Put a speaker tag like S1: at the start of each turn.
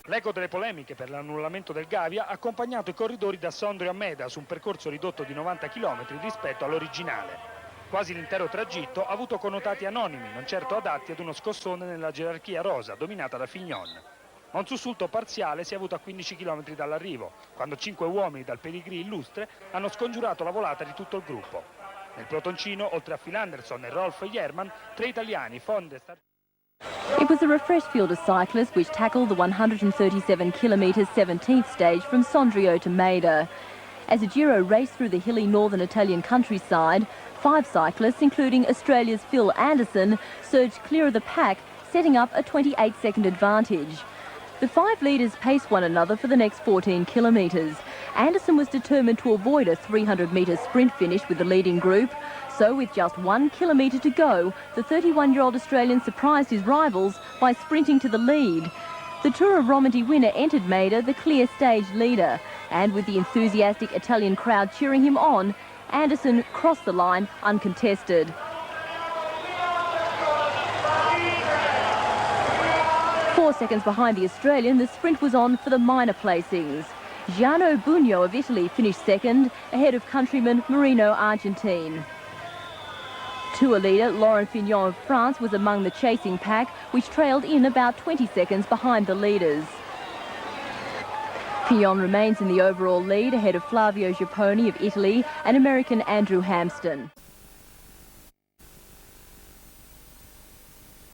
S1: L'eco delle polemiche per l'annullamento del Gavia ha accompagnato i corridori da Sondrio a Meda su un percorso ridotto di 90 km rispetto all'originale. Quasi l'intero tragitto ha avuto connotati anonimi, non certo adatti ad uno scossone nella gerarchia rosa, dominata da Fignon. Ma un sussulto parziale si è avuto a 15 km dall'arrivo, quando 5 uomini dal pedigree illustre hanno scongiurato la volata di tutto il gruppo. Nel pelotoncino, oltre a Phil Anderson e Rolf Jerman, 3 italiani, Fonde,
S2: It was a refreshed field of cyclists which tackled the 137 kilometres 17th stage from Sondrio to Maida. As a Giro raced through the hilly northern Italian countryside, 5 cyclists, including Australia's Phil Anderson, surged clear of the pack, setting up a 28-second advantage. The 5 leaders paced one another for the next 14 kilometres. Anderson was determined to avoid a 300-metre sprint finish with the leading group. So with just 1 kilometre to go, the 31-year-old Australian surprised his rivals by sprinting to the lead. The Tour of Romandy winner entered Maida the clear stage leader, and with the enthusiastic Italian crowd cheering him on, Anderson crossed the line uncontested. Four seconds behind the Australian, the sprint was on for the minor placings. Giano Bugno of Italy finished second, ahead of countryman Marino Argentine. Tour leader Laurent Fignon of France was among the chasing pack, which trailed in about 20 seconds behind the leaders. Fignon remains in the overall lead ahead of Flavio Giapponi of Italy and American Andrew Hampston.